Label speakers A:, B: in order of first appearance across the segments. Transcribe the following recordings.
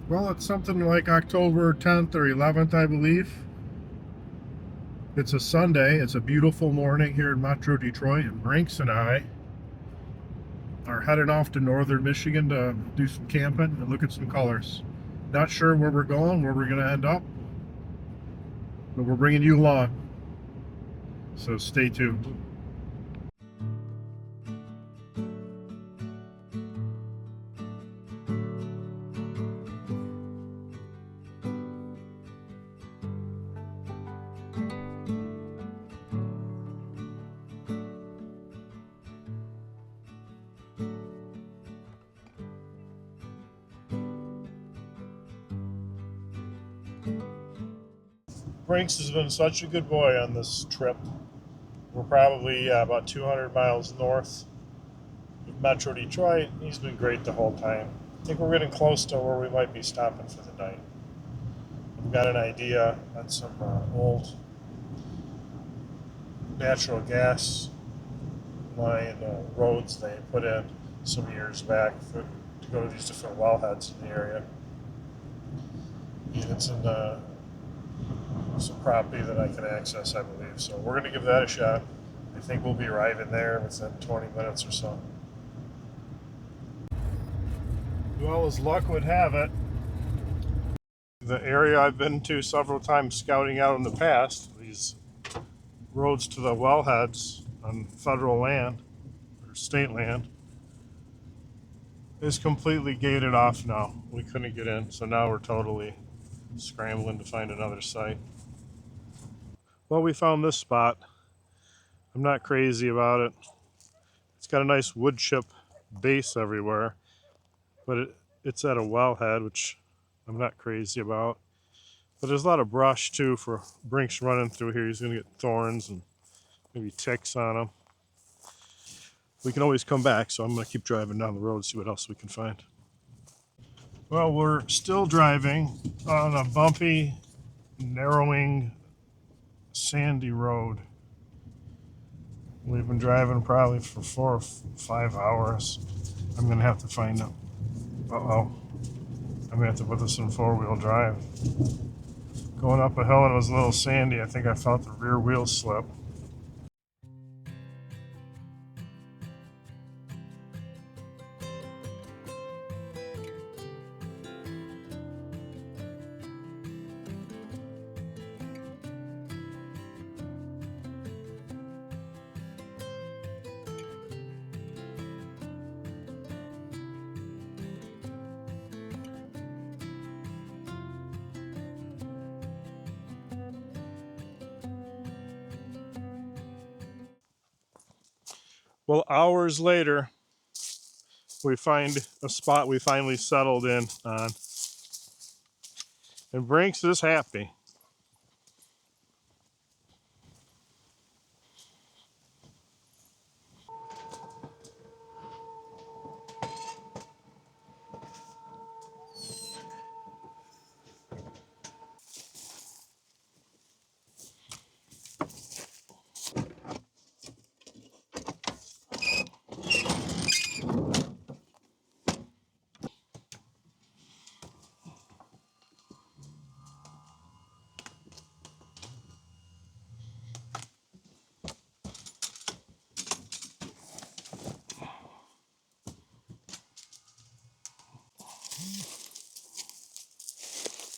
A: Well, it's something like October 10th or 11th, I believe. It's a Sunday. It's a beautiful morning here in Metro Detroit, and Brinx and I are heading off to northern Michigan to do some camping and look at some colors. Not sure where we're going, where we're going to end up, but we're bringing you along. So stay tuned. Brinks has been such a good boy on this trip. We're probably about 200 miles north of Metro Detroit. He's been great the whole time. I think we're getting close to where we might be stopping for the night. We've got an idea on some old natural gas line roads they put in some years back to go to these different wellheads in the area. And it's in some property that I can access, I believe. So we're going to give that a shot. I think we'll be arriving there within 20 minutes or so. Well, as luck would have it, the area I've been to several times scouting out in the past, these roads to the wellheads on federal land or state land, is completely gated off now. We couldn't get in, so now we're totally scrambling to find another site. Well, we found this spot. I'm not crazy about it. It's got a nice wood chip base everywhere, but it's at a wellhead, which I'm not crazy about. But there's a lot of brush too for Brinks running through here. He's gonna get thorns and maybe ticks on him. We can always come back, so I'm gonna keep driving down the road, see what else we can find. Well, we're still driving on a bumpy, narrowing, sandy road. We've been driving probably for 4 or 5 hours. I'm gonna have to find out. I'm gonna have to put this in 4-wheel drive. Going up a hill and it was a little sandy. I think I felt the rear wheel slip. Well, hours later, we find a spot we finally settled in on. And Brinks is happy.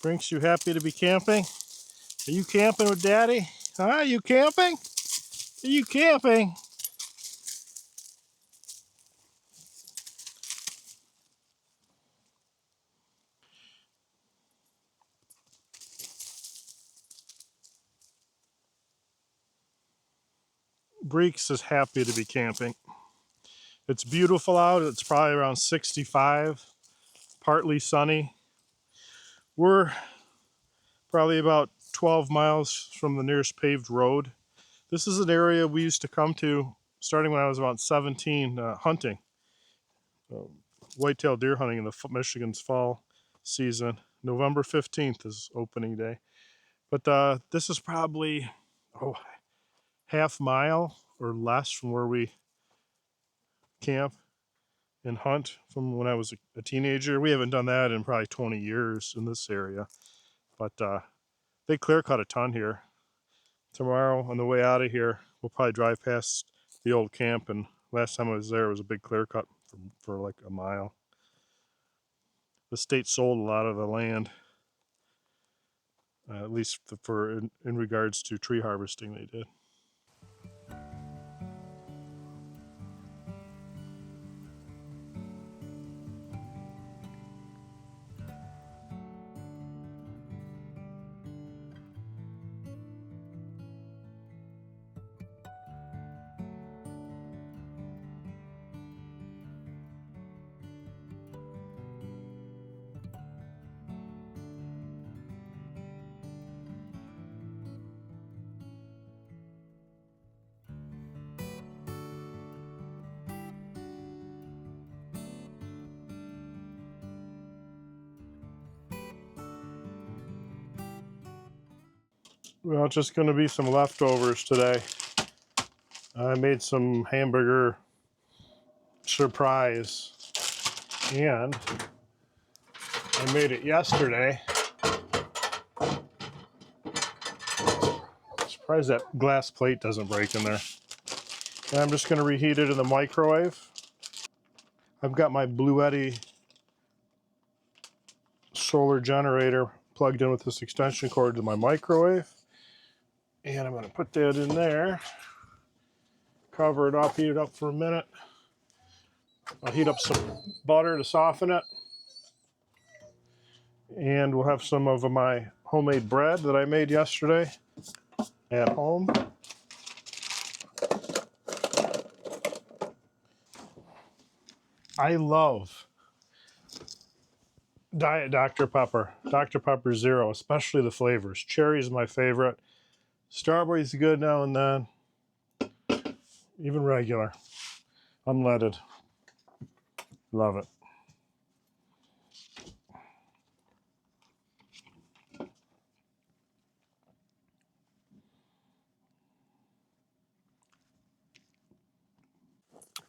A: Brinks, you happy to be camping? Are you camping with Daddy? Huh? Are you camping? Are you camping? Brinks is happy to be camping. It's beautiful out. It's probably around 65, partly sunny. We're probably about 12 miles from the nearest paved road. This is an area we used to come to starting when I was about 17, hunting. Whitetail deer hunting in the Michigan's fall season. November 15th is opening day. But this is probably, half mile or less from where we camp. and hunt from when I was a teenager. We haven't done that in probably 20 years in this area, but they clear cut a ton here. Tomorrow on the way out of here, we'll probably drive past the old camp, and last time I was there, it was a big clear cut for like a mile. The state sold a lot of the land, at least in regards to tree harvesting, they did. Well, it's just going to be some leftovers today. I made some hamburger surprise, and I made it yesterday. I'm surprised that glass plate doesn't break in there. And I'm just going to reheat it in the microwave. I've got my Bluetti solar generator plugged in with this extension cord to my microwave. And I'm going to put that in there, cover it up, heat it up for a minute. I'll heat up some butter to soften it. And we'll have some of my homemade bread that I made yesterday at home. I love Diet Dr. Pepper, Dr. Pepper Zero, especially the flavors. Cherry is my favorite. Strawberry's good now and then. Even regular. Unleaded. Love it.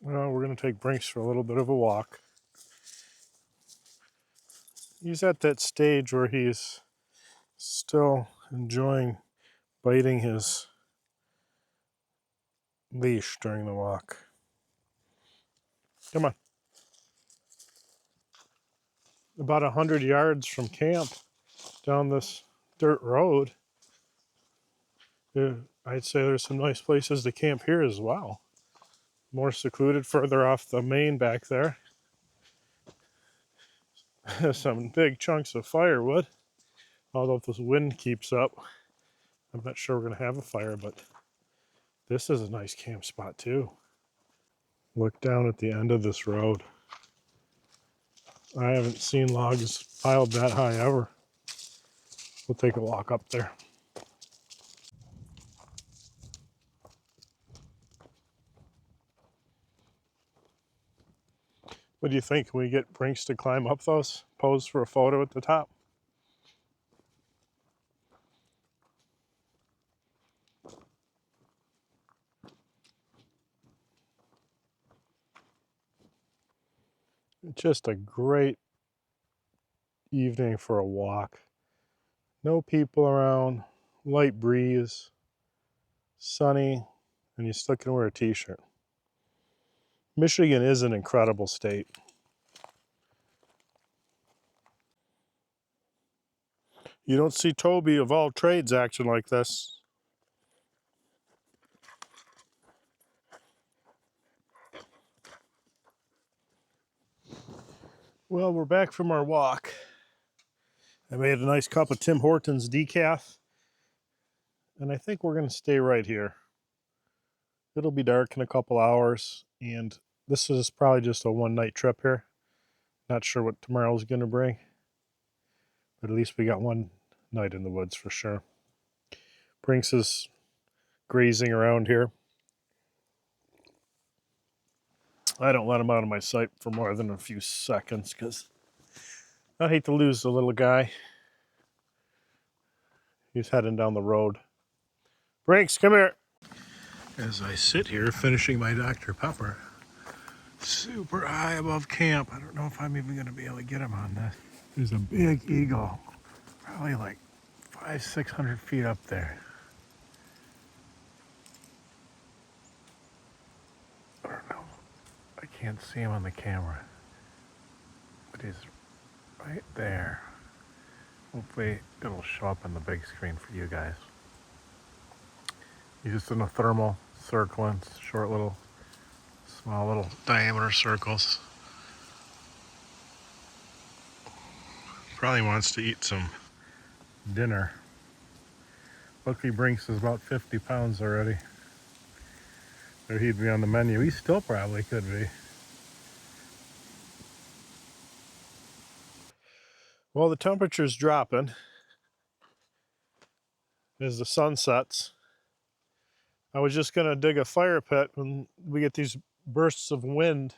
A: Well, we're going to take Brinks for a little bit of a walk. He's at that stage where he's still enjoying biting his leash during the walk. Come on. About 100 yards from camp, down this dirt road, I'd say there's some nice places to camp here as well. More secluded further off the main back there. Some big chunks of firewood. Although if this wind keeps up, I'm not sure we're going to have a fire, but this is a nice camp spot too. Look down at the end of this road. I haven't seen logs piled that high ever. We'll take a walk up there. What do you think? Can we get Brinks to climb up those? Pose for a photo at the top? Just a great evening for a walk. No people around, light breeze, sunny, and you still can wear a t-shirt. Michigan is an incredible state. You don't see Toby of all trades acting like this. Well, we're back from our walk. I made a nice cup of Tim Hortons decaf, and I think we're going to stay right here. It'll be dark in a couple hours, and this is probably just a one-night trip here. Not sure what tomorrow's going to bring, but at least we got one night in the woods for sure. Brinks is grazing around here. I don't let him out of my sight for more than a few seconds because I hate to lose the little guy. He's heading down the road. Brinks, come here. As I sit here finishing my Dr. Pepper, super high above camp. I don't know if I'm even going to be able to get him on this. There's a big eagle, probably like 500-600 feet up there. I don't know. I can't see him on the camera, but he's right there. Hopefully it'll show up on the big screen for you guys. He's just in a thermal circling, short little, small little diameter circles. Probably wants to eat some dinner. Lucky Brinks is about 50 pounds already. Or he'd be on the menu. He still probably could be. Well, the temperature's dropping as the sun sets. I was just gonna dig a fire pit when we get these bursts of wind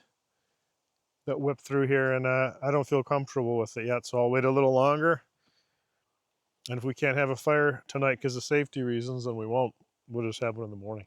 A: that whip through here, and I don't feel comfortable with it yet, so I'll wait a little longer. And if we can't have a fire tonight because of safety reasons, then we won't. We'll just have it in the morning.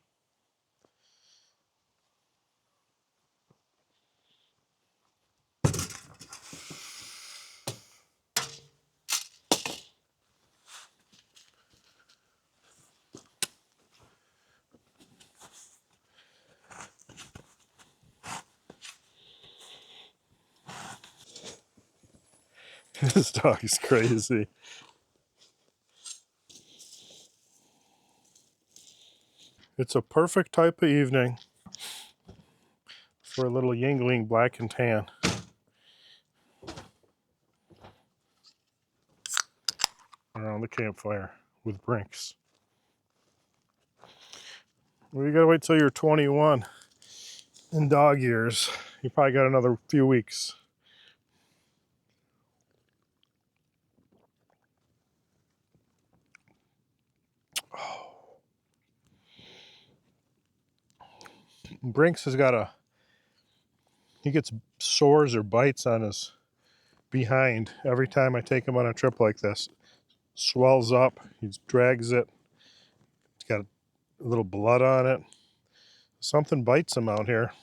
A: This dog is crazy. It's a perfect type of evening for a little Yingling black and tan. Around the campfire with Brinks. Well, you gotta wait till you're 21 in dog years. You probably got another few weeks. Brinks has got he gets sores or bites on his behind every time I take him on a trip like this. Swells up, he drags it. It's got a little blood on it. Something bites him out here,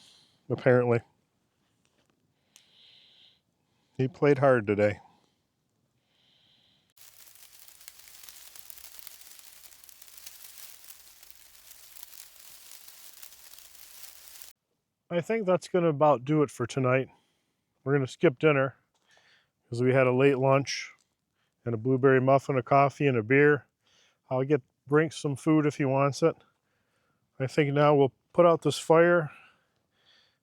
A: apparently. He played hard today. I think that's going to about do it for tonight. We're going to skip dinner because we had a late lunch and a blueberry muffin, a coffee, and a beer. I'll get Brinks some food if he wants it. I think now we'll put out this fire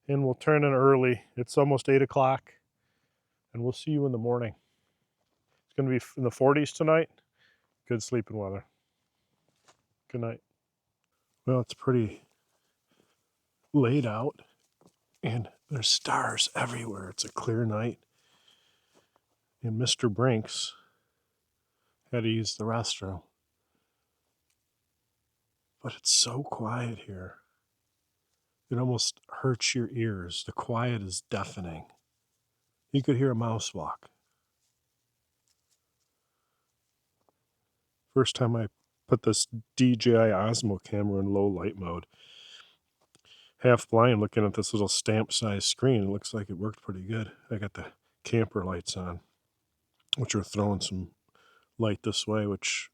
A: and we'll turn in early. It's almost 8 o'clock, and we'll see you in the morning. It's going to be in the 40s tonight. Good sleeping weather. Good night. Well, it's pretty late out, and there's stars everywhere. It's a clear night. And Mr. Brinks had to use the restroom. But it's so quiet here. It almost hurts your ears. The quiet is deafening. You could hear a mouse walk. First time I put this DJI Osmo camera in low light mode. Half blind looking at this little stamp size screen. It looks like it worked pretty good. I got the camper lights on, which are throwing some light this way, which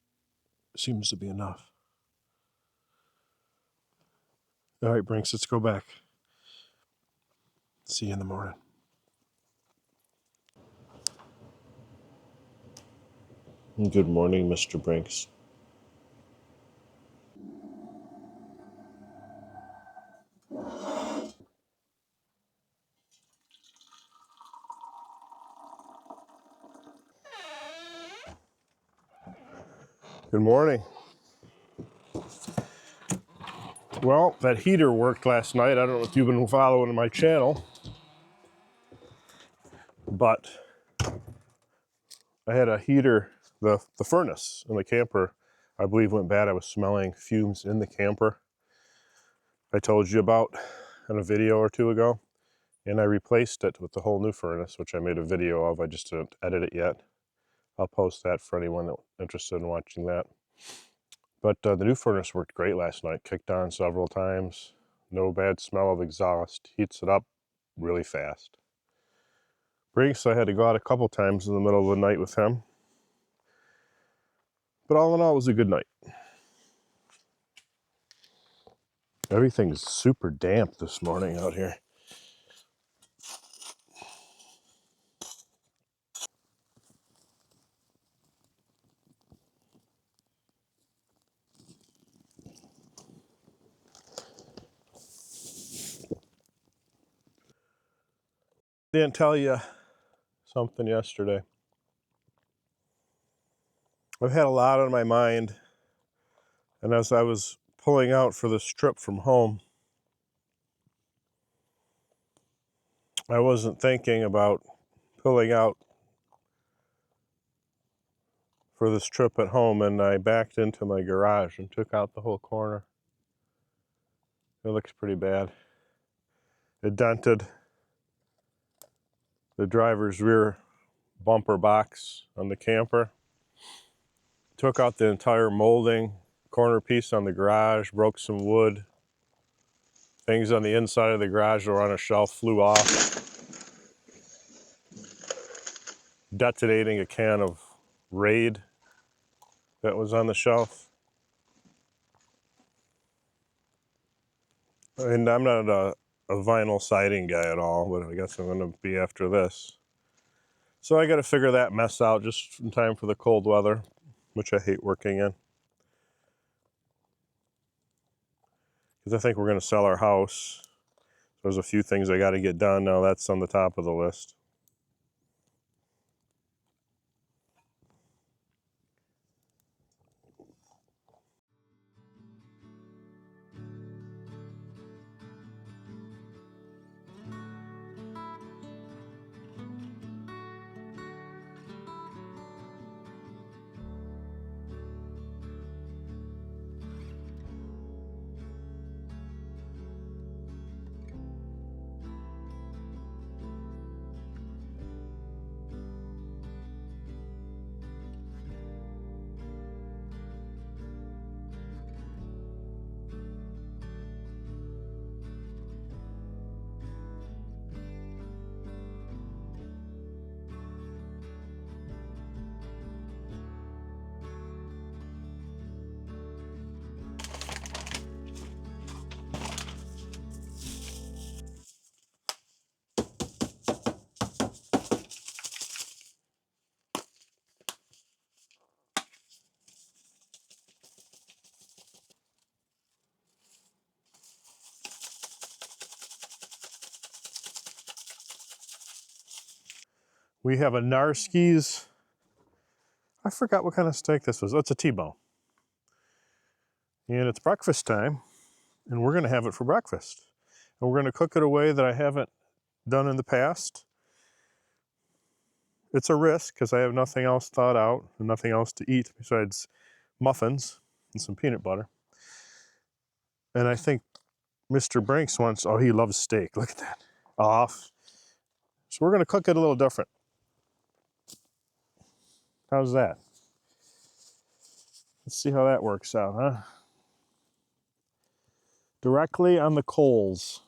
A: seems to be enough. All right, Brinks, let's go back. See you in the morning. Good morning, Mr. Brinks. Good morning. Well, that heater worked last night. I don't know if you've been following my channel, but I had a heater, the furnace in the camper, I believe went bad. I was smelling fumes in the camper. I told you about in a video or two ago, and I replaced it with the whole new furnace, which I made a video of. I just didn't edit it yet. I'll post that for anyone that's interested in watching that. But the new furnace worked great last night. Kicked on several times. No bad smell of exhaust. Heats it up really fast. Brinx, I had to go out a couple times in the middle of the night with him. But all in all, it was a good night. Everything's super damp this morning out here. Didn't tell you something yesterday. I've had a lot on my mind, and as I was pulling out for this trip from home, I wasn't thinking about pulling out for this trip at home, and I backed into my garage and took out the whole corner. It looks pretty bad. It dented the driver's rear bumper box on the camper. Took out the entire molding, corner piece on the garage, broke some wood. Things on the inside of the garage that were on a shelf flew off, detonating a can of Raid that was on the shelf. And I'm not a vinyl siding guy at all, but I guess I'm going to be after this. So I got to figure that mess out just in time for the cold weather, which I hate working in. Because I think we're going to sell our house. There's a few things I got to get done. Now that's on the top of the list. We have a Narski's. I forgot what kind of steak this was. Oh, it's a T-bone. And it's breakfast time, and we're going to have it for breakfast. And we're going to cook it a way that I haven't done in the past. It's a risk because I have nothing else thought out and nothing else to eat besides muffins and some peanut butter. And I think Mr. Brinx wants, oh, he loves steak. Look at that. Off. So we're going to cook it a little different. How's that? Let's see how that works out, huh? Directly on the coals.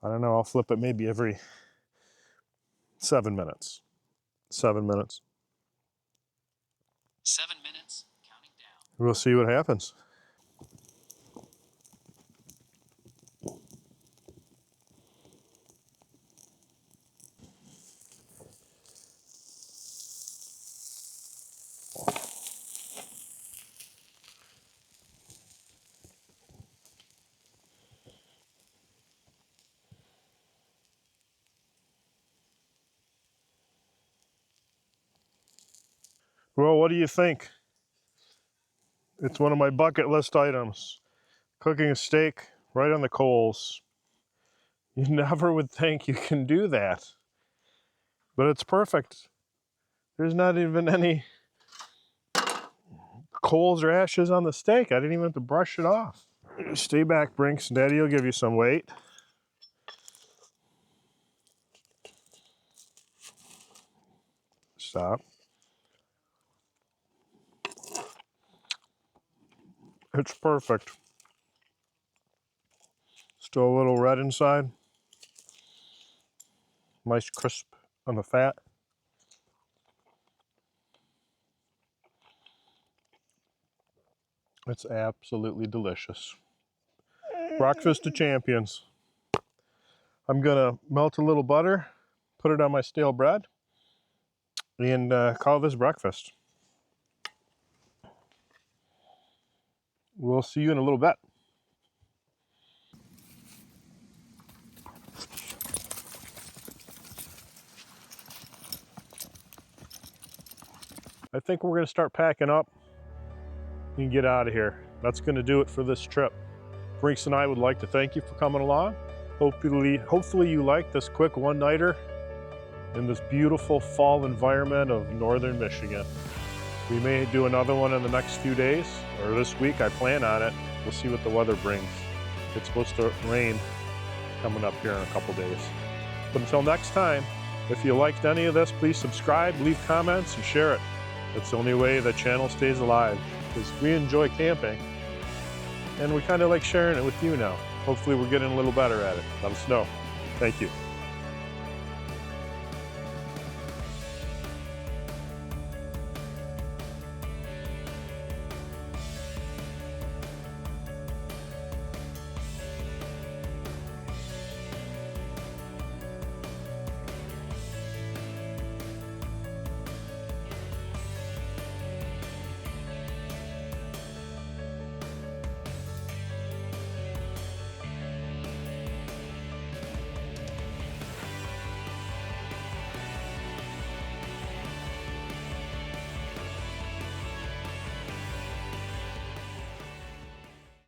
A: I don't know, I'll flip it maybe every 7 minutes. 7 minutes.
B: 7 minutes, counting down.
A: We'll see what happens. Well, what do you think? It's one of my bucket list items. Cooking a steak right on the coals. You never would think you can do that. But it's perfect. There's not even any coals or ashes on the steak. I didn't even have to brush it off. Stay back, Brinx. Daddy will give you some weight. Stop. It's perfect. Still a little red inside. Nice crisp on the fat. It's absolutely delicious. Breakfast of champions. I'm gonna melt a little butter, put it on my stale bread, and call this breakfast. We'll see you in a little bit. I think we're gonna start packing up and get out of here. That's gonna do it for this trip. Brinx and I would like to thank you for coming along. Hopefully you like this quick one-nighter in this beautiful fall environment of northern Michigan. We may do another one in the next few days, or this week. I plan on it. We'll see what the weather brings. It's supposed to rain coming up here in a couple days. But until next time, if you liked any of this, please subscribe, leave comments, and share it. That's the only way the channel stays alive, because we enjoy camping, and we kind of like sharing it with you now. Hopefully we're getting a little better at it. Let us know. Thank you.